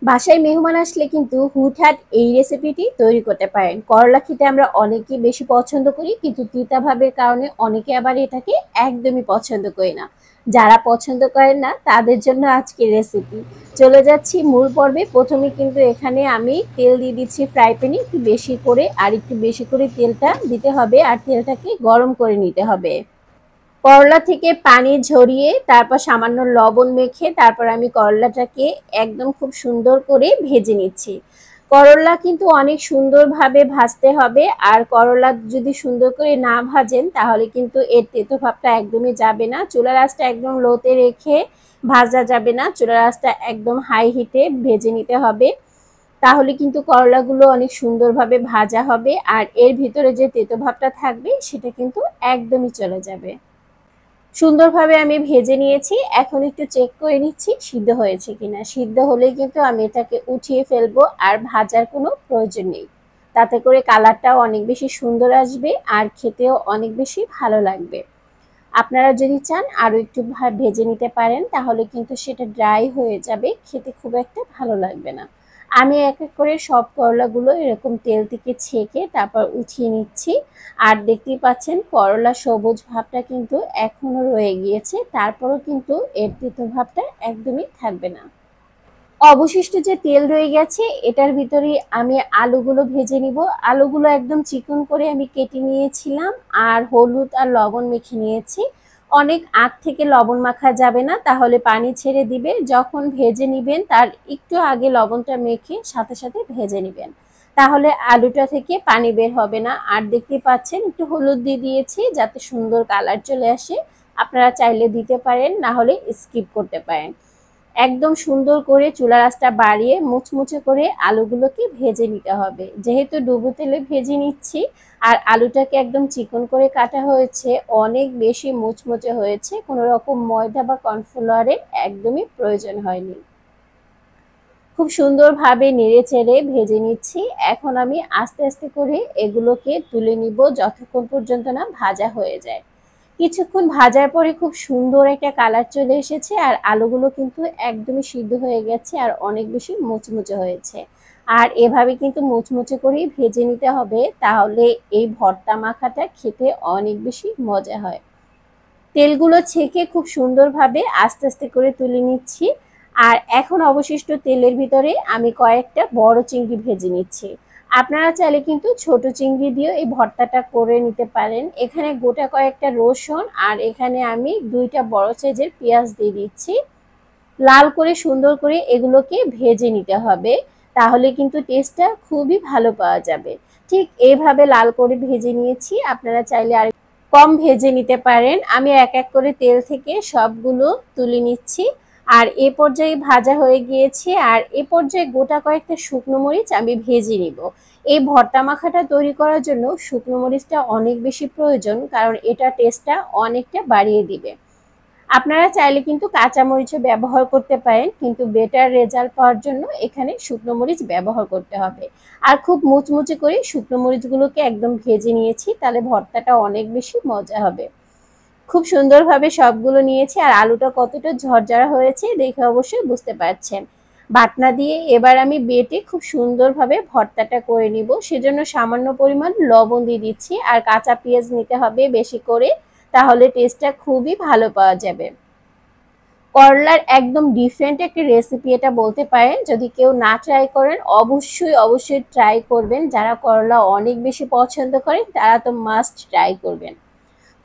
বাসায় মেহমান আসলে কিন্তু হুটহাট এই রেসিপিটি তৈরি করতে পারেন। করলা খেতে আমরা অনেকেই বেশি পছন্দ করি, কিন্তু তিতা ভাবের কারণে অনেকে আবার এটাকে একদমই পছন্দ করি না। যারা পছন্দ করেন না তাদের জন্য আজকের রেসিপি। চলে যাচ্ছি মূল পর্বে। প্রথমে কিন্তু এখানে আমি তেল দিয়ে দিচ্ছি ফ্রাই প্যানে একটু বেশি করে, আর একটু বেশি করে তেলটা দিতে হবে, আর তেলটাকে গরম করে নিতে হবে। করলা থেকে পানি ঝরিয়ে তারপর সামান্য লবণ মেখে তারপর আমি করলাটাকে একদম খুব সুন্দর করে ভেজে নিচ্ছি। করলা কিন্তু অনেক সুন্দরভাবে ভাজতে হবে, আর করলা যদি সুন্দর করে না ভাজেন তাহলে কিন্তু এর তেতো ভাবটা একদমই যাবে না। চুলার আঁচটা একদম লোতে রেখে ভাজা যাবে না, চুলার আঁচটা একদম হাই হিটে ভেজে নিতে হবে। তাহলে কিন্তু করলাগুলো অনেক সুন্দরভাবে ভাজা হবে, আর এর ভিতরে যে তেতো ভাবটা থাকবে সেটা কিন্তু একদমই চলে যাবে। সুন্দরভাবে আমি ভেজে নিয়েছি। এখন একটু চেক করে নিচ্ছি সিদ্ধ হয়েছে কিনা। সিদ্ধ হলেই কিন্তু আমি এটাকে উঠিয়ে ফেলবো, আর ভাজার কোনো প্রয়োজন নেই। তাতে করে কালারটাও অনেক বেশি সুন্দর আসবে, আর খেতেও অনেক বেশি ভালো লাগবে। আপনারা যদি চান আরও একটু ভেজে নিতে পারেন, তাহলে কিন্তু সেটা ড্রাই হয়ে যাবে, খেতে খুব একটা ভালো লাগবে না। আমি এক এক করে সব করলাগুলো এরকম তেল থেকে ছেঁকে তারপর উঠিয়ে নিচ্ছি। আর দেখতেই পাচ্ছেন করলা সবুজ ভাবটা কিন্তু এখনো রয়ে গিয়েছে, তারপরও কিন্তু এর তিতো ভাবটা একদমই থাকবে না। অবশিষ্ট যে তেল রয়ে গেছে এটার ভিতরে আমি আলুগুলো ভেজে নিব। আলুগুলো একদম চিকন করে আমি কেটে নিয়েছিলাম, আর হলুদ আর লবণ মেখে নিয়েছি। অনেক আগ থেকে লবণ মাখা যাবে না, তাহলে পানি ছেড়ে দিবে। যখন ভেজে নিবেন তার একটু আগে লবণটা মেখে সাথে সাথে ভেজে নিবেন, তাহলে আলুটা থেকে পানি বের হবে না। আর দেখতে পাচ্ছেন একটু হলুদ দিয়ে দিয়েছি যাতে সুন্দর কালার চলে আসে। আপনারা চাইলে দিতে পারেন, না হলে স্কিপ করতে পারেন। একদম সুন্দর করে চুলার আঁচটা বাড়িয়ে মুচমুচে করে আলুগুলোকে ভেজে নিতে হবে। যেহেতু ডুবো তেলে ভেজে নিচ্ছি, আর আলুটাকে একদম চিকন করে কাটা হয়েছে, অনেক বেশি মুচমুচে হয়েছে, কোনো রকম ময়দা বা কর্নফ্লাওয়ারের একদমই প্রয়োজন হয়নি। খুব সুন্দরভাবে নেড়ে চেড়ে ভেজে নিচ্ছি। এখন আমি আস্তে আস্তে করে এগুলোকে তুলে নিব যতক্ষণ পর্যন্ত না ভাজা হয়ে যায়। কিছুক্ষণ ভাজার পরে খুব সুন্দর একটা কালার চলে এসেছে, আর আলুগুলো কিন্তু একদমই সিদ্ধ হয়ে গেছে, আর অনেক বেশি মুচমুচে হয়েছে। আর এভাবে কিন্তু মুচমুচে করেই ভেজে নিতে হবে, তাহলে এই ভর্তা মাখাটা খেতে অনেক বেশি মজা হয়। তেলগুলো ছেঁকে খুব সুন্দরভাবে আস্তে আস্তে করে তুলে নিচ্ছি। আর এখন অবশিষ্ট তেলের ভিতরে আমি কয়েকটা বড় চিংড়ি ভেজে নিচ্ছি। আপনারা চাইলে কিন্তু ছোট চিংড়ি দিয়েও এই ভর্তাটা করে নিতে পারেন। এখানে গোটা কয়েকটা রসুন আর এখানে আমি 2টা বড় সাইজের পেঁয়াজ দিয়ে দিচ্ছি। লাল করে সুন্দর করে এগুলোকে ভেজে নিতে হবে, তাহলে কিন্তু টেস্টটা খুবই ভালো পাওয়া যাবে। ঠিক এইভাবে লাল করে ভেজে নিয়েছি। আপনারা চাইলে আর কম ভেজে নিতে পারেন। আমি এক এক করে তেল থেকে সবগুলো তুলে নিচ্ছি। আর এ পর্যায়ে ভাজা হয়ে গিয়েছে, আর এ পর্যায়ে গোটা কয়েকটা শুকনো মরিচ আমি ভেজে নিব। এই ভর্তা মাখাটা তৈরি করার জন্য শুকনো মরিচটা অনেক বেশি প্রয়োজন, কারণ এটা টেস্টটা অনেকটা বাড়িয়ে দিবে। আপনারা চাইলে কিন্তু কাঁচা মরিচও ব্যবহার করতে পারেন, কিন্তু বেটার রেজাল্ট পাওয়ার জন্য এখানে শুকনো মরিচ ব্যবহার করতে হবে। আর খুব মুচমুচে করে শুকনো মরিচগুলোকে একদম ভেজে নিয়েছি, তাহলে ভর্তাটা অনেক বেশি মজা হবে। খুব সুন্দরভাবে সবগুলো নিয়েছি, আর আলুটা কতটা ঝরঝরা হয়েছে দেখে অবশ্যই বুঝতে পারছেন। বাটনা দিয়ে এবার আমি বেটে খুব সুন্দরভাবে ভর্তাটা করে নিব। সেজন্য সামান্য পরিমাণ লবণ দিয়ে দিচ্ছি, আর কাঁচা পেঁয়াজ নিতে হবে বেশি করে, তাহলে টেস্টটা খুবই ভালো পাওয়া যাবে। করলার একদম ডিফারেন্ট একটা রেসিপি এটা বলতে পারেন। যদি কেউ না ট্রাই করেন অবশ্যই অবশ্যই ট্রাই করবেন। যারা করলা অনেক বেশি পছন্দ করেন তারা তো মাস্ট ট্রাই করবেন।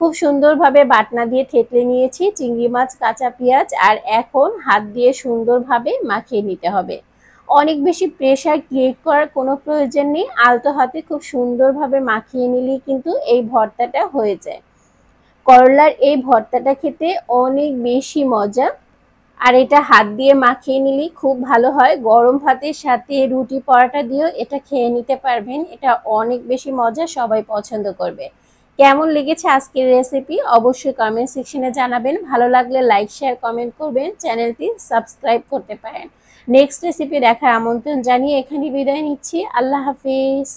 খুব সুন্দরভাবে বাটনা দিয়ে থেতলে নিয়েছি চিংড়ি মাছ, কাঁচা পেঁয়াজ, আর এখন হাত দিয়ে সুন্দরভাবে মাখিয়ে নিতে হবে। অনেক বেশি প্রেশার ক্রিয়েট করার কোনো প্রয়োজন নেই, আলতো হাতে খুব সুন্দরভাবে মাখিয়ে নিলেই কিন্তু এই ভর্তাটা হয়ে যায়। করলার এই ভর্তাটা খেতে অনেক বেশি মজা, আর এটা হাত দিয়ে মাখিয়ে নিলেই খুব ভালো হয়। গরম ভাতের সাথে রুটি পরোটা দিয়েও এটা খেয়ে নিতে পারবেন। এটা অনেক বেশি মজা, সবাই পছন্দ করবে। কেমন লেগেছে আজকের রেসিপি অবশ্যই কমেন্ট সেকশনে জানাবেন। ভালো লাগলে লাইক শেয়ার কমেন্ট করবেন, চ্যানেলটি সাবস্ক্রাইব করতে পারেন। নেক্সট রেসিপি দেখার আমন্ত্রণ জানিয়ে এখানে বিদায় নিচ্ছি। আল্লাহ হাফিজ।